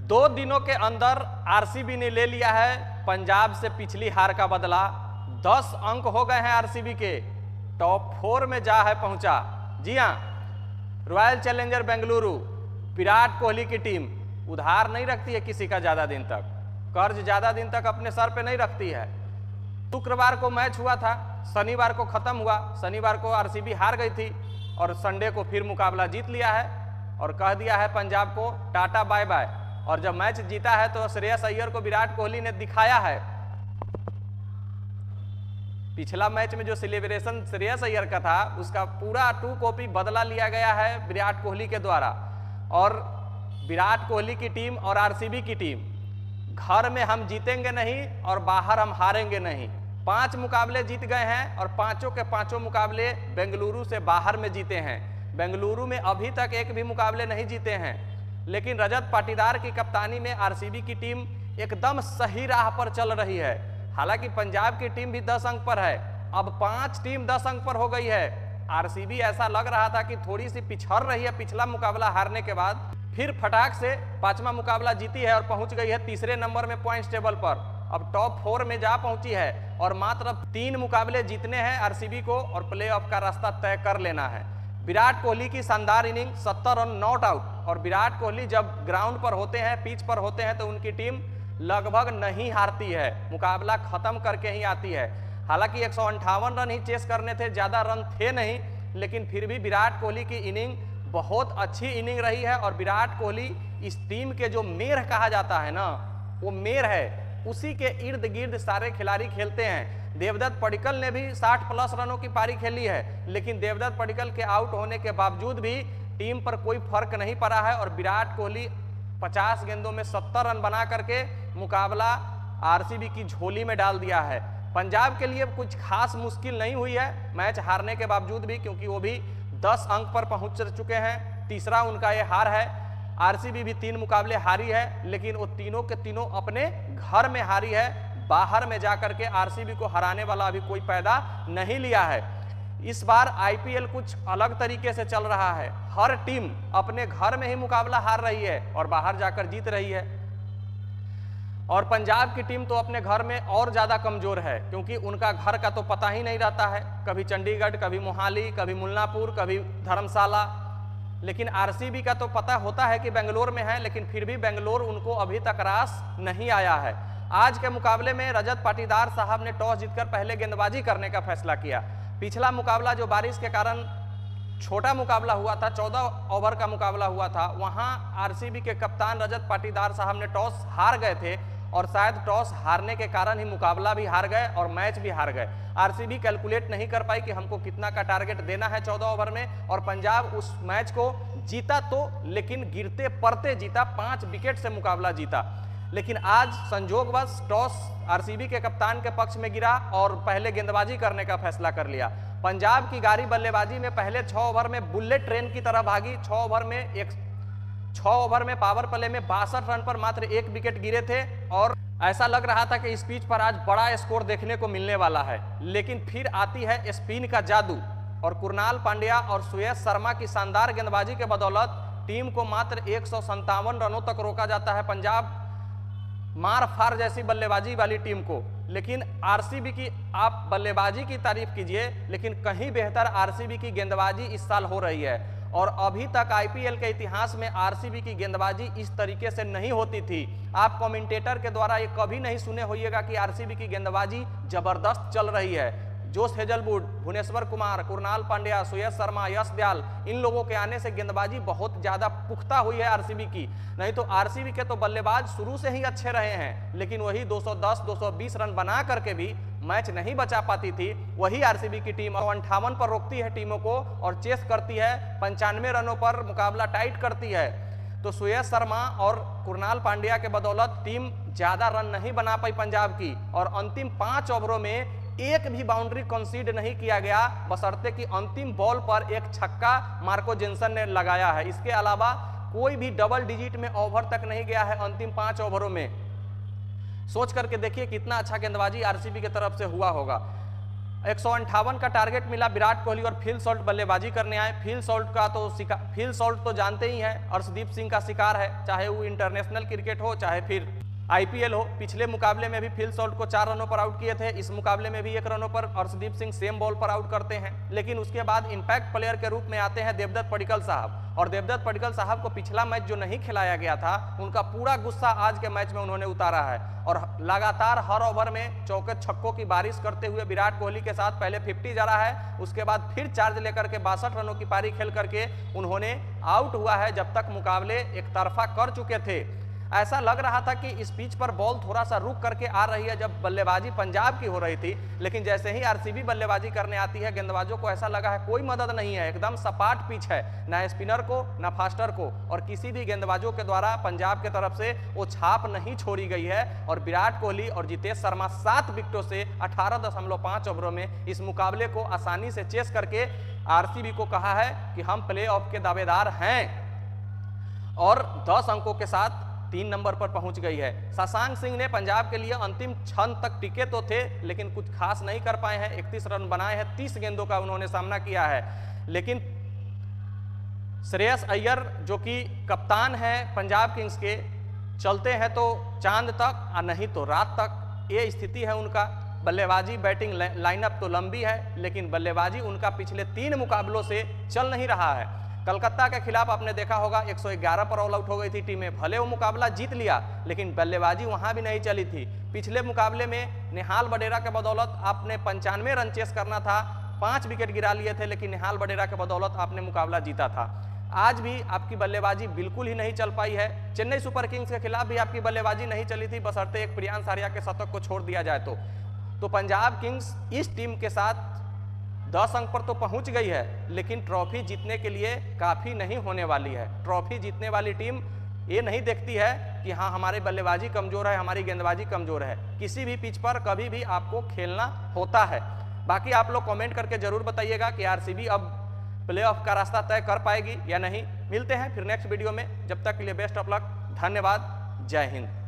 2 दिनों के अंदर आरसीबी ने ले लिया है पंजाब से पिछली हार का बदला। 10 अंक हो गए हैं आरसीबी के, टॉप 4 में जा है पहुंचा। जी हां, रॉयल चैलेंजर बेंगलुरु, विराट कोहली की टीम उधार नहीं रखती है किसी का ज्यादा दिन तक, कर्ज ज्यादा दिन तक अपने सर पे नहीं रखती है। शुक्रवार को मैच हुआ था, शनिवार को खत्म हुआ, शनिवार को आरसीबी हार गई थी और संडे को फिर मुकाबला जीत लिया है और कह दिया है पंजाब को टाटा बाय बाय। और जब मैच जीता है तो श्रेयस अय्यर को विराट कोहली ने दिखाया है। पिछला मैच में जो सेलिब्रेशन श्रेयस अय्यर का था उसका पूरा 2 कॉपी बदला लिया गया है विराट कोहली के द्वारा। और विराट कोहली की टीम और आरसीबी की टीम, घर में हम जीतेंगे नहीं और बाहर हम हारेंगे नहीं। 5 मुकाबले जीत गए हैं और पांचों के पांचों मुकाबले बेंगलुरु से बाहर में जीते हैं। बेंगलुरु में अभी तक एक भी मुकाबले नहीं जीते हैं, लेकिन रजत पाटीदार की कप्तानी में आरसीबी की टीम एकदम सही राह पर चल रही है। हालांकि पंजाब की टीम भी 10 अंक पर है, अब 5 टीम 10 अंक पर हो गई है। आरसीबी ऐसा लग रहा था कि थोड़ी सी पिछड़ रही है पिछला मुकाबला हारने के बाद, फिर फटाक से 5वां मुकाबला जीती है और पहुंच गई है 3रे नंबर में पॉइंट्स टेबल पर। अब टॉप 4 में जा पहुंची है और मात्र 3 मुकाबले जीतने हैं आरसीबी को और प्लेऑफ का रास्ता तय कर लेना है। विराट कोहली की शानदार इनिंग, 70 रन नॉट आउट। और विराट कोहली जब ग्राउंड पर होते हैं, पिच पर होते हैं, तो उनकी टीम लगभग नहीं हारती है, मुकाबला खत्म करके ही आती है। हालांकि 158 रन ही चेस करने थे, ज्यादा रन थे नहीं, लेकिन फिर भी विराट कोहली की इनिंग बहुत अच्छी इनिंग रही है। और विराट कोहली इस टीम के जो मेयर कहा जाता है ना, वो मेयर है, उसी के इर्द गिर्द सारे खिलाड़ी खेलते हैं। देवदत्त पडिक्कल ने भी 60+ रनों की पारी खेली है, लेकिन देवदत्त पडिक्कल के आउट होने के बावजूद भी टीम पर कोई फर्क नहीं पड़ा है और विराट कोहली 50 गेंदों में 70 रन बना करके मुकाबला आरसीबी की झोली में डाल दिया है। पंजाब के लिए कुछ खास मुश्किल नहीं हुई है मैच हारने के बावजूद भी, क्योंकि वो भी 10 अंक पर पहुंच चुके हैं। तीसरा उनका ये हार है। आरसीबी भी 3 मुकाबले हारी है, लेकिन वो तीनों के तीनों अपने घर में हारी है। बाहर में जाकर के आरसीबी को हराने वाला अभी कोई पैदा नहीं लिया है। इस बार आईपीएल कुछ अलग तरीके से चल रहा है, हर टीम अपने घर में ही मुकाबला हार रही है और बाहर जाकर जीत रही है। और पंजाब की टीम तो अपने घर में और ज्यादा कमजोर है, क्योंकि उनका घर का तो पता ही नहीं रहता है, कभी चंडीगढ़, कभी मोहाली, कभी मुल्लापुर, कभी धर्मशाला। लेकिन आरसीबी का तो पता होता है कि बेंगलोर में है, लेकिन फिर भी बेंगलोर उनको अभी तक रास नहीं आया है। आज के मुकाबले में रजत पाटीदार साहब ने टॉस जीतकर पहले गेंदबाजी करने का फैसला किया। पिछला मुकाबला जो बारिश के कारण छोटा मुकाबला हुआ था, 14 ओवर का मुकाबला हुआ था, वहां आरसीबी के कप्तान रजत पाटीदार साहब ने टॉस हार गए थे और शायद टॉस हारने के कारण ही मुकाबला भी हार गए और मैच भी हार गए। आरसीबी कैलकुलेट नहीं कर पाई कि हमको कितना का टारगेट देना है 14 ओवर में, और पंजाब उस मैच को जीता तो, लेकिन गिरते पड़ते जीता, 5 विकेट से मुकाबला जीता। लेकिन आज संजोगवश टॉस आरसीबी के कप्तान के पक्ष में गिरा और पहले गेंदबाजी करने का फैसला कर लिया। पंजाब की गाड़ी बल्लेबाजी में पहले 6 ओवर में बुलेट ट्रेन की तरह भागी। 6 ओवर में पावर प्ले में 62 रन पर मात्र 1 विकेट गिरे थे और ऐसा लग रहा था कि इस पिच पर आज बड़ा स्कोर देखने को मिलने वाला है। लेकिन फिर आती है स्पिन का जादू और कुरनाल पांड्या और श्रेयस शर्मा की शानदार गेंदबाजी के बदौलत टीम को मात्र 157 रनों तक रोका जाता है पंजाब मार फार जैसी बल्लेबाजी वाली टीम को। लेकिन आरसीबी की आप बल्लेबाजी की तारीफ कीजिए, लेकिन कहीं बेहतर आरसीबी की गेंदबाजी इस साल हो रही है। और अभी तक आईपीएल के इतिहास में आरसीबी की गेंदबाजी इस तरीके से नहीं होती थी। आप कमेंटेटर के द्वारा ये कभी नहीं सुने होइएगा कि आरसीबी की गेंदबाजी जबरदस्त चल रही है। जोश हेजलवुड, भुवनेश्वर कुमार, कुरनाल पांड्या, श्रेयस शर्मा, यश दयाल, इन लोगों के आने से गेंदबाजी बहुत ज्यादा पुख्ता हुई है आरसीबी की। नहीं तो आरसीबी के तो बल्लेबाज शुरू से ही अच्छे रहे हैं, लेकिन वही 210-220 रन बना करके भी मैच नहीं बचा पाती थी। वही आरसीबी की टीम 58 पर रोकती है टीमों को और चेस करती है, 95 रनों पर मुकाबला टाइट करती है। तो श्रेयस शर्मा और कुरनाल पांड्या के बदौलत टीम ज्यादा रन नहीं बना पाई पंजाब की, और अंतिम 5 ओवरों में एक भी बाउंड्री कंसीड नहीं किया गया, बशर्ते कि अंतिम बॉल पर एक छक्का मार्को जेंसन ने लगाया है। इसके अलावा कोई भी डबल डिजिट में ओवर तक नहीं गया है अंतिम 5 ओवरों में। सोच करके देखिए कितना अच्छा गेंदबाजी आरसीबी की तरफ से हुआ होगा। 158 का टारगेट मिला विराट कोहली और फिल सॉल्ट बल्लेबाजी करने आए। फिल सॉल्ट तो जानते ही हैं, अर्शदीप सिंह का शिकार है, चाहे वो इंटरनेशनल क्रिकेट हो चाहे फिर आईपीएल हो। पिछले मुकाबले में भी फिल सॉल्ट को 4 रनों पर आउट किए थे, इस मुकाबले में भी 1 रनों पर अर्शदीप सिंह सेम बॉल पर आउट करते हैं। लेकिन उसके बाद इंपैक्ट प्लेयर के रूप में आते हैं देवदत्त पडिक्कल साहब, और देवदत्त पडिक्कल साहब को पिछला मैच जो नहीं खिलाया गया था उनका पूरा गुस्सा आज के मैच में उन्होंने उतारा है, और लगातार हर ओवर में चौके छक्कों की बारिश करते हुए विराट कोहली के साथ पहले 50 जा रहा है, उसके बाद फिर चार्ज लेकर के 62 रनों की पारी खेल करके उन्होंने आउट हुआ है, जब तक मुकाबले एक तरफा कर चुके थे। ऐसा लग रहा था कि इस पिच पर बॉल थोड़ा सा रुक करके आ रही है जब बल्लेबाजी पंजाब की हो रही थी, लेकिन जैसे ही आरसीबी बल्लेबाजी करने आती है गेंदबाजों को ऐसा लगा है कोई मदद नहीं है, एकदम सपाट पिच है, ना स्पिनर को ना फास्टर को, और किसी भी गेंदबाजों के द्वारा पंजाब के तरफ से वो छाप नहीं छोड़ी गई है। और विराट कोहली और जितेश शर्मा 7 विकेटों से 18.5 ओवरों में इस मुकाबले को आसानी से चेस करके आरसीबी को कहा है कि हम प्ले ऑफ के दावेदार हैं, और 10 अंकों के साथ 3 नंबर पर पहुंच गई है। शशांक सिंह ने पंजाब के लिए अंतिम क्षण तक टिके तो थे, लेकिन कुछ खास नहीं कर पाए हैं। 31 रन बनाए हैं, 30 गेंदों का उन्होंने सामना किया है। लेकिन श्रेयस अय्यर जो कि कप्तान है पंजाब किंग्स के, चलते हैं तो चांद तक और नहीं तो रात तक, ये स्थिति है उनका। बल्लेबाजी बैटिंग लाइनअप तो लंबी है, लेकिन बल्लेबाजी उनका पिछले 3 मुकाबलों से चल नहीं रहा है। कलकत्ता के खिलाफ आपने देखा होगा 111 पर ऑल आउट हो गई थी टीमें, भले वो मुकाबला जीत लिया लेकिन बल्लेबाजी वहां भी नहीं चली थी। पिछले मुकाबले में निहाल बडेरा के बदौलत आपने 95 रन चेस करना था, 5 विकेट गिरा लिए थे, लेकिन निहाल बडेरा के बदौलत आपने मुकाबला जीता था। आज भी आपकी बल्लेबाजी बिल्कुल ही नहीं चल पाई है। चेन्नई सुपर किंग्स के खिलाफ भी आपकी बल्लेबाजी नहीं चली थी, बशर्ते एक प्रियांश आर्या के शतक को छोड़ दिया जाए तो पंजाब किंग्स इस टीम के साथ 10 अंक पर तो पहुंच गई है, लेकिन ट्रॉफी जीतने के लिए काफ़ी नहीं होने वाली है। ट्रॉफी जीतने वाली टीम ये नहीं देखती है कि हाँ हमारी बल्लेबाजी कमज़ोर है, हमारी गेंदबाजी कमज़ोर है। किसी भी पिच पर कभी भी आपको खेलना होता है। बाकी आप लोग कमेंट करके ज़रूर बताइएगा कि आरसीबी अब प्लेऑफ का रास्ता तय कर पाएगी या नहीं। मिलते हैं फिर नेक्स्ट वीडियो में, जब तक के लिए बेस्ट ऑफ लक, धन्यवाद, जय हिंद।